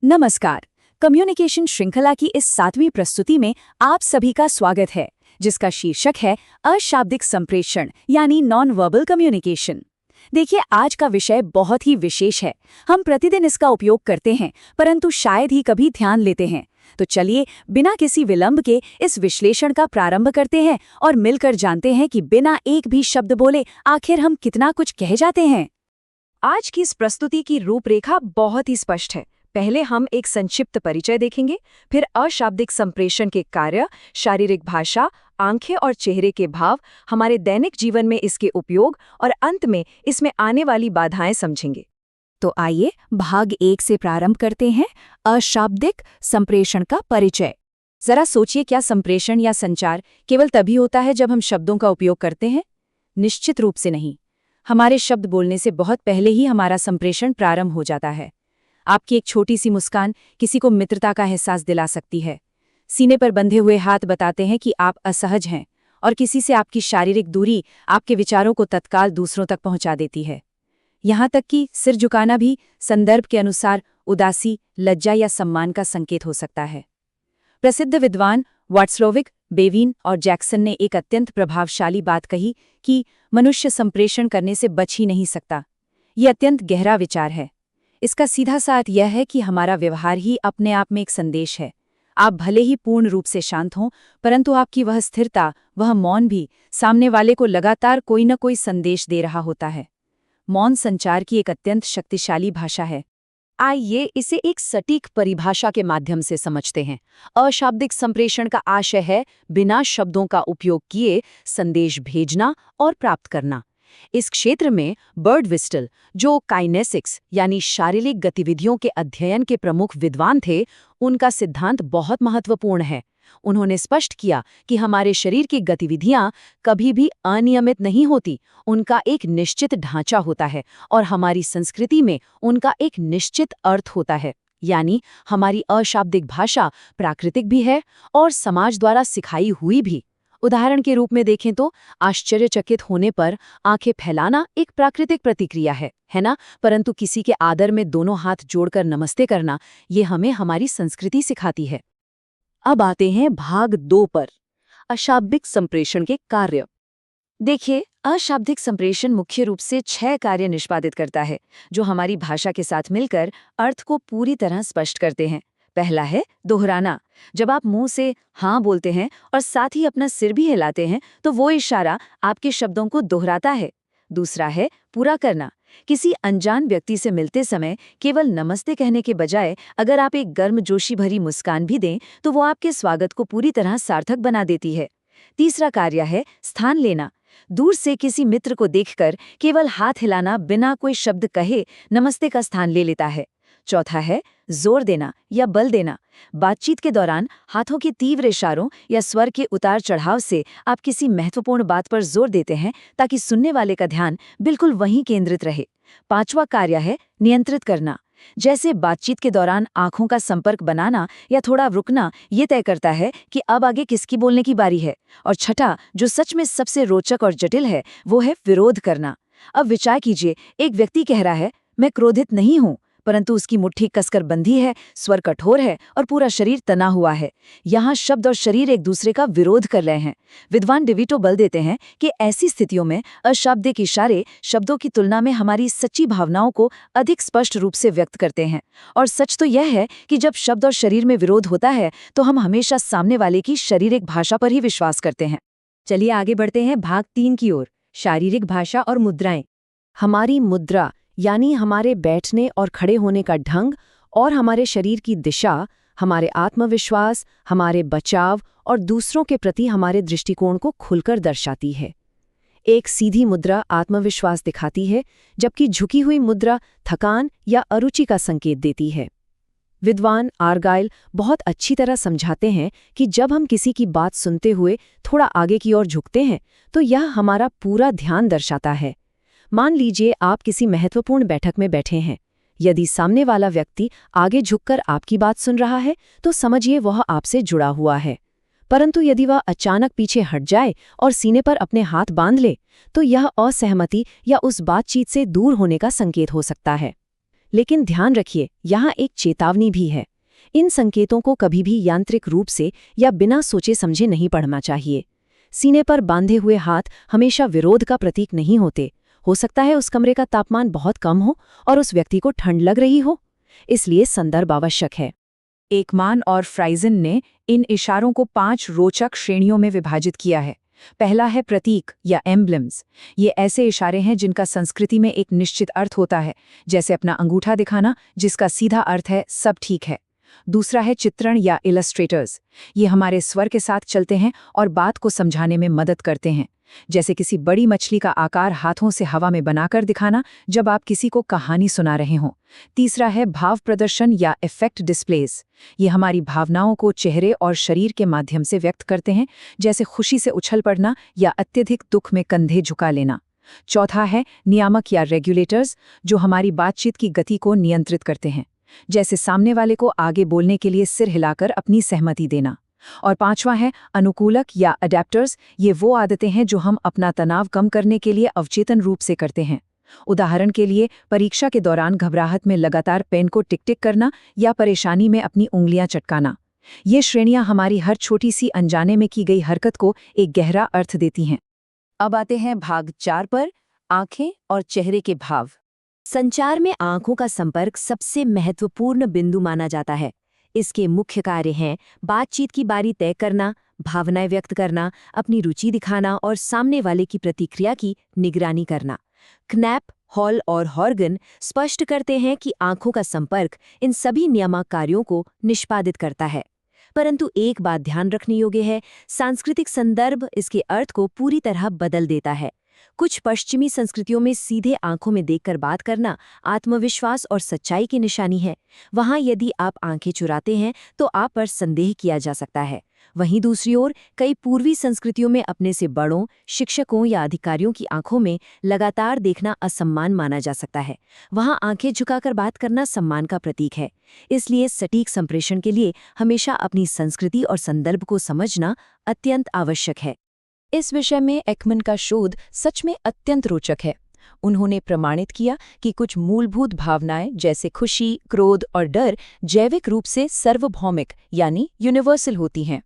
नमस्कार। कम्युनिकेशन श्रृंखला की इस 7वीं प्रस्तुति में आप सभी का स्वागत है, जिसका शीर्षक है अशाब्दिक संप्रेषण यानी नॉन वर्बल कम्युनिकेशन। देखिए, आज का विषय बहुत ही विशेष है। हम प्रतिदिन इसका उपयोग करते हैं, परंतु शायद ही कभी ध्यान लेते हैं। तो चलिए, बिना किसी विलंब के इस विश्लेषण का प्रारंभ करते हैं और मिलकर जानते हैं कि बिना एक भी शब्द बोले आखिर हम कितना कुछ कह जाते हैं। आज की इस प्रस्तुति की रूपरेखा बहुत ही स्पष्ट है। पहले हम एक संक्षिप्त परिचय देखेंगे, फिर अशाब्दिक संप्रेषण के कार्य, शारीरिक भाषा, आंखें और चेहरे के भाव, हमारे दैनिक जीवन में इसके उपयोग और अंत में इसमें आने वाली बाधाएं समझेंगे। तो आइए भाग 1 से प्रारंभ करते हैं, अशाब्दिक संप्रेषण का परिचय। जरा सोचिए, क्या संप्रेषण या संचार केवल तभी होता है जब हम शब्दों का उपयोग करते हैं? निश्चित रूप से नहीं। हमारे शब्द बोलने से बहुत पहले ही हमारा संप्रेषण प्रारंभ हो जाता है। आपकी एक छोटी सी मुस्कान किसी को मित्रता का एहसास दिला सकती है। सीने पर बंधे हुए हाथ बताते हैं कि आप असहज हैं, और किसी से आपकी शारीरिक दूरी आपके विचारों को तत्काल दूसरों तक पहुंचा देती है। यहाँ तक कि सिर झुकाना भी संदर्भ के अनुसार उदासी, लज्जा या सम्मान का संकेत हो सकता है। प्रसिद्ध विद्वान वाट्स्लोविक, बेविन और जैक्सन ने एक अत्यंत प्रभावशाली बात कही कि मनुष्य संप्रेषण करने से बच ही नहीं सकता। ये अत्यंत गहरा विचार है। इसका सीधा सा अर्थ यह है कि हमारा व्यवहार ही अपने आप में एक संदेश है। आप भले ही पूर्ण रूप से शांत हों, परंतु आपकी वह स्थिरता, वह मौन भी सामने वाले को लगातार कोई न कोई संदेश दे रहा होता है। मौन संचार की एक अत्यंत शक्तिशाली भाषा है। आइए इसे एक सटीक परिभाषा के माध्यम से समझते हैं। अशाब्दिक संप्रेषण का आशय है बिना शब्दों का उपयोग किए संदेश भेजना और प्राप्त करना। इस क्षेत्र में बर्डविस्टल, जो काइनेसिक्स यानी शारीरिक गतिविधियों के अध्ययन के प्रमुख विद्वान थे, उनका सिद्धांत बहुत महत्वपूर्ण है। उन्होंने स्पष्ट किया कि हमारे शरीर की गतिविधियां कभी भी अनियमित नहीं होती, उनका एक निश्चित ढांचा होता है और हमारी संस्कृति में उनका एक निश्चित अर्थ होता है। यानी हमारी अशाब्दिक भाषा प्राकृतिक भी है और समाज द्वारा सिखाई हुई भी। उदाहरण के रूप में देखें तो आश्चर्यचकित होने पर आंखें फैलाना एक प्राकृतिक प्रतिक्रिया है ना? परंतु किसी के आदर में दोनों हाथ जोड़कर नमस्ते करना, ये हमें हमारी संस्कृति सिखाती है। अब आते हैं भाग 2 पर, अशाब्दिक संप्रेषण के कार्य। देखिए, अशाब्दिक संप्रेषण मुख्य रूप से 6 कार्य निष्पादित करता है, जो हमारी भाषा के साथ मिलकर अर्थ को पूरी तरह स्पष्ट करते हैं। पहला है दोहराना। जब आप मुंह से हाँ बोलते हैं और साथ ही अपना सिर भी हिलाते हैं, तो वो इशारा आपके शब्दों को दोहराता है। दूसरा है पूरा करना। किसी अनजान व्यक्ति से मिलते समय केवल नमस्ते कहने के बजाय अगर आप एक गर्मजोशी भरी मुस्कान भी दें, तो वो आपके स्वागत को पूरी तरह सार्थक बना देती है। तीसरा कार्य है स्थान लेना। दूर से किसी मित्र को देखकर केवल हाथ हिलाना बिना कोई शब्द कहे नमस्ते का स्थान ले लेता है। चौथा है जोर देना या बल देना। बातचीत के दौरान हाथों के तीव्र इशारों या स्वर के उतार चढ़ाव से आप किसी महत्वपूर्ण बात पर जोर देते हैं, ताकि सुनने वाले का ध्यान बिल्कुल वहीं केंद्रित रहे। पांचवा कार्य है नियंत्रित करना। जैसे बातचीत के दौरान आंखों का संपर्क बनाना या थोड़ा रुकना, ये तय करता है कि अब आगे किसकी बोलने की बारी है। और छठा, जो सच में सबसे रोचक और जटिल है, वो है विरोध करना। अब विचार कीजिए, एक व्यक्ति कह रहा है मैं क्रोधित नहीं हूं, परंतु उसकी मुट्ठी कसकर बंधी है, स्वर कठोर है और पूरा शरीर तना हुआ है। यहाँ शब्द और शरीर एक दूसरे का विरोध कर रहे हैं। विद्वान डिविटो बल देते हैं कि ऐसी स्थितियों में अशाब्दिक इशारे शब्दों की तुलना में हमारी सच्ची भावनाओं को अधिक स्पष्ट रूप से व्यक्त करते हैं। और सच तो यह है कि जब शब्द और शरीर में विरोध होता है, तो हम हमेशा सामने वाले की शारीरिक भाषा पर ही विश्वास करते हैं। चलिए आगे बढ़ते हैं भाग 3 की ओर, शारीरिक भाषा और मुद्राएं। हमारी मुद्रा यानी हमारे बैठने और खड़े होने का ढंग और हमारे शरीर की दिशा हमारे आत्मविश्वास, हमारे बचाव और दूसरों के प्रति हमारे दृष्टिकोण को खुलकर दर्शाती है। एक सीधी मुद्रा आत्मविश्वास दिखाती है, जबकि झुकी हुई मुद्रा थकान या अरुचि का संकेत देती है। विद्वान आर्गाइल बहुत अच्छी तरह समझाते हैं कि जब हम किसी की बात सुनते हुए थोड़ा आगे की ओर झुकते हैं, तो यह हमारा पूरा ध्यान दर्शाता है। मान लीजिए आप किसी महत्वपूर्ण बैठक में बैठे हैं। यदि सामने वाला व्यक्ति आगे झुककर आपकी बात सुन रहा है, तो समझिए वह आपसे जुड़ा हुआ है। परंतु यदि वह अचानक पीछे हट जाए और सीने पर अपने हाथ बांध ले, तो यह असहमति या उस बातचीत से दूर होने का संकेत हो सकता है। लेकिन ध्यान रखिए, यहाँ एक चेतावनी भी है। इन संकेतों को कभी भी यांत्रिक रूप से या बिना सोचे समझे नहीं पढ़ना चाहिए। सीने पर बांधे हुए हाथ हमेशा विरोध का प्रतीक नहीं होते। हो सकता है उस कमरे का तापमान बहुत कम हो और उस व्यक्ति को ठंड लग रही हो, इसलिए संदर्भ आवश्यक है। एकमान और फ्राइजन ने इन इशारों को 5 रोचक श्रेणियों में विभाजित किया है। पहला है प्रतीक या एम्ब्लम्स। ये ऐसे इशारे हैं जिनका संस्कृति में एक निश्चित अर्थ होता है, जैसे अपना अंगूठा दिखाना, जिसका सीधा अर्थ है सब ठीक है। दूसरा है चित्रण या इलस्ट्रेटर्स। ये हमारे स्वर के साथ चलते हैं और बात को समझाने में मदद करते हैं, जैसे किसी बड़ी मछली का आकार हाथों से हवा में बनाकर दिखाना जब आप किसी को कहानी सुना रहे हों। तीसरा है भाव प्रदर्शन या इफेक्ट डिस्प्लेस। ये हमारी भावनाओं को चेहरे और शरीर के माध्यम से व्यक्त करते हैं, जैसे खुशी से उछल पड़ना या अत्यधिक दुख में कंधे झुका लेना। चौथा है नियामक या रेगुलेटर्स, जो हमारी बातचीत की गति को नियंत्रित करते हैं, जैसे सामने वाले को आगे बोलने के लिए सिर हिलाकर अपनी सहमति देना। और पांचवा है अनुकूलक या अडेप्टर्स। ये वो आदतें हैं जो हम अपना तनाव कम करने के लिए अवचेतन रूप से करते हैं। उदाहरण के लिए परीक्षा के दौरान घबराहट में लगातार पेन को टिक-टिक करना या परेशानी में अपनी उंगलियां चटकाना। ये श्रेणियां हमारी हर छोटी सी अनजाने में की गई हरकत को एक गहरा अर्थ देती हैं। अब आते हैं भाग 4 पर, आंखें और चेहरे के भाव। संचार में आंखों का संपर्क सबसे महत्वपूर्ण बिंदु माना जाता है। इसके मुख्य कार्य हैं बातचीत की बारी तय करना, भावनाएं व्यक्त करना, अपनी रुचि दिखाना और सामने वाले की प्रतिक्रिया की निगरानी करना। क्नैप, हॉल और हॉर्गन स्पष्ट करते हैं कि आंखों का संपर्क इन सभी नियामक कार्यों को निष्पादित करता है। परंतु एक बात ध्यान रखने योग्य है, सांस्कृतिक संदर्भ इसके अर्थ को पूरी तरह बदल देता है। कुछ पश्चिमी संस्कृतियों में सीधे आंखों में देखकर बात करना आत्मविश्वास और सच्चाई की निशानी है। वहां यदि आप आंखें चुराते हैं तो आप पर संदेह किया जा सकता है। वहीं दूसरी ओर कई पूर्वी संस्कृतियों में अपने से बड़ों, शिक्षकों या अधिकारियों की आंखों में लगातार देखना असम्मान माना जा सकता है। वहां आंखें झुकाकर बात करना सम्मान का प्रतीक है। इसलिए सटीक संप्रेषण के लिए हमेशा अपनी संस्कृति और संदर्भ को समझना अत्यंत आवश्यक है। इस विषय में एकमन का शोध सच में अत्यंत रोचक है। उन्होंने प्रमाणित किया कि कुछ मूलभूत भावनाएं जैसे खुशी, क्रोध और डर जैविक रूप से सार्वभौमिक यानी यूनिवर्सल होती हैं।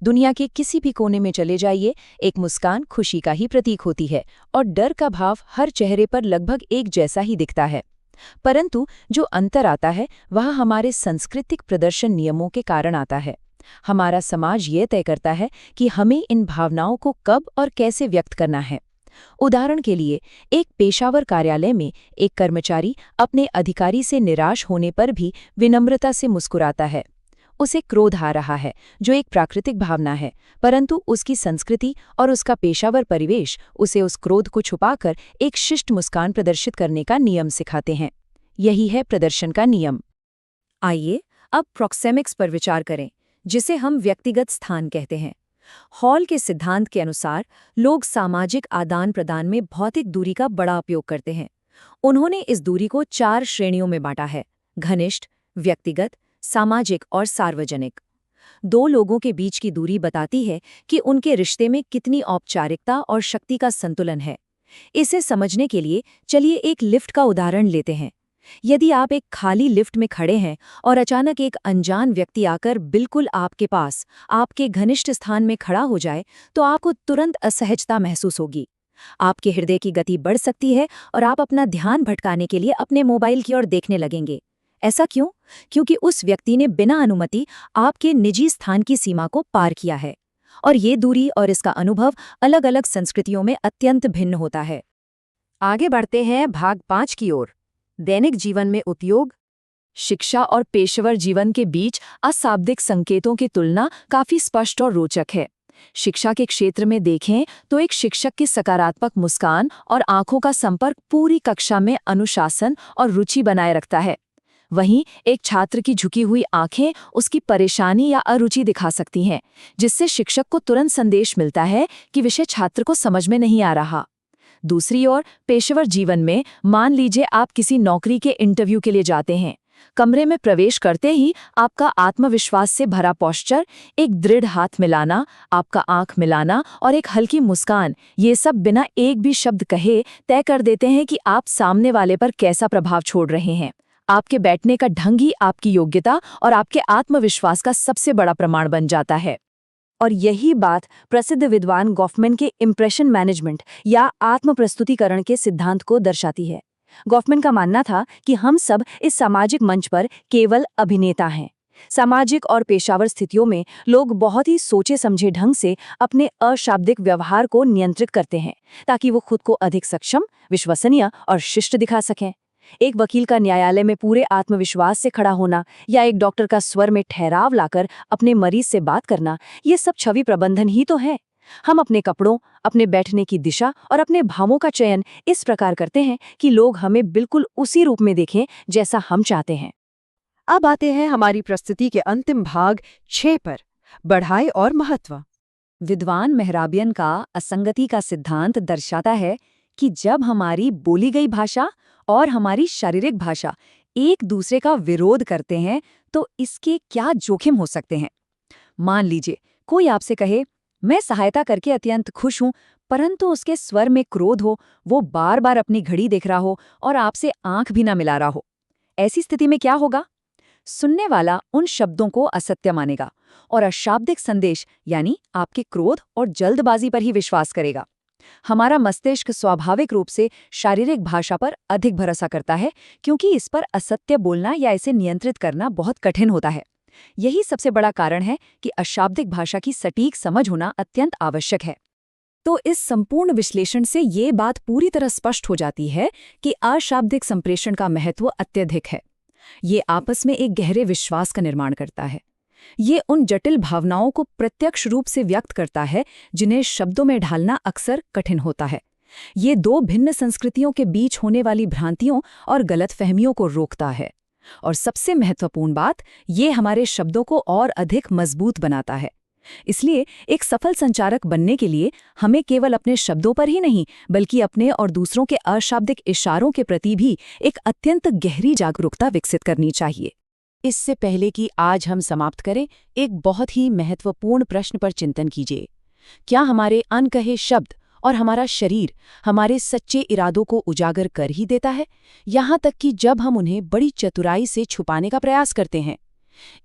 दुनिया के किसी भी कोने में चले जाइए, एक मुस्कान खुशी का ही प्रतीक होती है और डर का भाव हर चेहरे पर लगभग एक जैसा ही दिखता है। परंतु जो अंतर आता है वह हमारे सांस्कृतिक प्रदर्शन नियमों के कारण आता है। हमारा समाज ये तय करता है कि हमें इन भावनाओं को कब और कैसे व्यक्त करना है। उदाहरण के लिए, एक पेशावर कार्यालय में एक कर्मचारी अपने अधिकारी से निराश होने पर भी विनम्रता से मुस्कुराता है। उसे क्रोध आ रहा है, जो एक प्राकृतिक भावना है, परंतु उसकी संस्कृति और उसका पेशावर परिवेश उसे उस क्रोध को छुपाकर एक शिष्ट मुस्कान प्रदर्शित करने का नियम सिखाते हैं। यही है प्रदर्शन का नियम। आइए अब प्रोक्सेमिक्स पर विचार करें, जिसे हम व्यक्तिगत स्थान कहते हैं। हॉल के सिद्धांत के अनुसार लोग सामाजिक आदान प्रदान में भौतिक दूरी का बड़ा उपयोग करते हैं। उन्होंने इस दूरी को 4 श्रेणियों में बांटा है: घनिष्ठ, व्यक्तिगत, सामाजिक और सार्वजनिक। 2 लोगों के बीच की दूरी बताती है कि उनके रिश्ते में कितनी औपचारिकता और शक्ति का संतुलन है। इसे समझने के लिए चलिए एक लिफ्ट का उदाहरण लेते हैं। यदि आप एक खाली लिफ्ट में खड़े हैं और अचानक एक अनजान व्यक्ति आकर बिल्कुल आपके पास, आपके घनिष्ठ स्थान में खड़ा हो जाए, तो आपको तुरंत असहजता महसूस होगी। आपके हृदय की गति बढ़ सकती है और आप अपना ध्यान भटकाने के लिए अपने मोबाइल की ओर देखने लगेंगे। ऐसा क्यों? क्योंकि उस व्यक्ति ने बिना अनुमति आपके निजी स्थान की सीमा को पार किया है। और ये दूरी और इसका अनुभव अलग-अलग संस्कृतियों में अत्यंत भिन्न होता है। आगे बढ़ते हैं भाग 5 की ओर। दैनिक जीवन में उपयोग। शिक्षा और पेशेवर जीवन के बीच अशाब्दिक संकेतों की तुलना काफी स्पष्ट और रोचक है। शिक्षा के क्षेत्र में देखें तो एक शिक्षक की सकारात्मक मुस्कान और आंखों का संपर्क पूरी कक्षा में अनुशासन और रुचि बनाए रखता है। वहीं एक छात्र की झुकी हुई आंखें उसकी परेशानी या अरुचि दिखा सकती हैं, जिससे शिक्षक को तुरंत संदेश मिलता है कि विषय छात्र को समझ में नहीं आ रहा। दूसरी ओर पेशेवर जीवन में मान लीजिए आप किसी नौकरी के इंटरव्यू के लिए जाते हैं। कमरे में प्रवेश करते ही आपका आत्मविश्वास से भरा पोस्चर, एक दृढ़ हाथ मिलाना, आपका आंख मिलाना और एक हल्की मुस्कान, ये सब बिना एक भी शब्द कहे तय कर देते हैं कि आप सामने वाले पर कैसा प्रभाव छोड़ रहे हैं। आपके बैठने का ढंग ही आपकी योग्यता और आपके आत्मविश्वास का सबसे बड़ा प्रमाण बन जाता है। और यही बात प्रसिद्ध विद्वान गॉफमैन के इम्प्रेशन मैनेजमेंट या आत्म प्रस्तुतिकरण के सिद्धांत को दर्शाती है। गॉफमैन का मानना था कि हम सब इस सामाजिक मंच पर केवल अभिनेता हैं। सामाजिक और पेशावर स्थितियों में लोग बहुत ही सोचे समझे ढंग से अपने अशाब्दिक व्यवहार को नियंत्रित करते हैं ताकि वो खुद को अधिक सक्षम, विश्वसनीय और शिष्ट दिखा सकें। एक वकील का न्यायालय में पूरे आत्मविश्वास से खड़ा होना या एक डॉक्टर का स्वर में ठहराव लाकर अपने मरीज से बात करना, ये सब छवि प्रबंधन ही तो है। हम अपने कपड़ों, अपने बैठने की दिशा और अपने भावों का चयन इस प्रकार करते हैं कि लोग हमें बिल्कुल उसी रूप में देखें जैसा हम चाहते हैं। अब आते हैं हमारी प्रस्तुति के अंतिम भाग 6 पर, बढ़ाई और महत्व। विद्वान मेहराबियन का असंगति का सिद्धांत दर्शाता है कि जब हमारी बोली गई भाषा और हमारी शारीरिक भाषा एक दूसरे का विरोध करते हैं तो इसके क्या जोखिम हो सकते हैं। मान लीजिए कोई आपसे कहे, मैं सहायता करके अत्यंत खुश हूं, परंतु उसके स्वर में क्रोध हो, वो बार बार अपनी घड़ी देख रहा हो और आपसे आंख भी ना मिला रहा हो। ऐसी स्थिति में क्या होगा? सुनने वाला उन शब्दों को असत्य मानेगा और अशाब्दिक संदेश यानी आपके क्रोध और जल्दबाजी पर ही विश्वास करेगा। हमारा मस्तिष्क स्वाभाविक रूप से शारीरिक भाषा पर अधिक भरोसा करता है क्योंकि इस पर असत्य बोलना या इसे नियंत्रित करना बहुत कठिन होता है। यही सबसे बड़ा कारण है कि अशाब्दिक भाषा की सटीक समझ होना अत्यंत आवश्यक है। तो इस संपूर्ण विश्लेषण से ये बात पूरी तरह स्पष्ट हो जाती है कि अशाब्दिक संप्रेषण का महत्व अत्यधिक है। ये आपस में एक गहरे विश्वास का निर्माण करता है। ये उन जटिल भावनाओं को प्रत्यक्ष रूप से व्यक्त करता है जिन्हें शब्दों में ढालना अक्सर कठिन होता है। ये दो भिन्न संस्कृतियों के बीच होने वाली भ्रांतियों और गलतफहमियों को रोकता है। और सबसे महत्वपूर्ण बात, ये हमारे शब्दों को और अधिक मजबूत बनाता है। इसलिए एक सफल संचारक बनने के लिए हमें केवल अपने शब्दों पर ही नहीं, बल्कि अपने और दूसरों के अशाब्दिक इशारों के प्रति भी एक अत्यंत गहरी जागरूकता विकसित करनी चाहिए। इससे पहले कि आज हम समाप्त करें, एक बहुत ही महत्वपूर्ण प्रश्न पर चिंतन कीजिए। क्या हमारे अनकहे शब्द और हमारा शरीर हमारे सच्चे इरादों को उजागर कर ही देता है, यहाँ तक कि जब हम उन्हें बड़ी चतुराई से छुपाने का प्रयास करते हैं?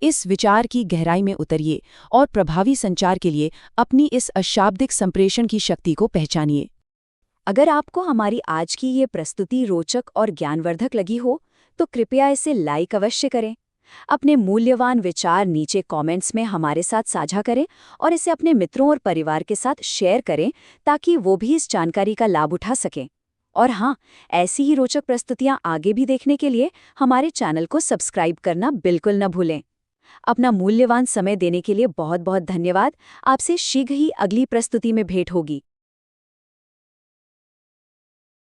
इस विचार की गहराई में उतरिए और प्रभावी संचार के लिए अपनी इस अशाब्दिक संप्रेषण की शक्ति को पहचानिए। अगर आपको हमारी आज की ये प्रस्तुति रोचक और ज्ञानवर्धक लगी हो, तो कृपया इसे लाइक अवश्य करें। अपने मूल्यवान विचार नीचे कमेंट्स में हमारे साथ साझा करें और इसे अपने मित्रों और परिवार के साथ शेयर करें ताकि वो भी इस जानकारी का लाभ उठा सकें। और हाँ, ऐसी ही रोचक प्रस्तुतियाँ आगे भी देखने के लिए हमारे चैनल को सब्सक्राइब करना बिल्कुल न भूलें। अपना मूल्यवान समय देने के लिए बहुत बहुत धन्यवाद। आपसे शीघ्र ही अगली प्रस्तुति में भेंट होगी।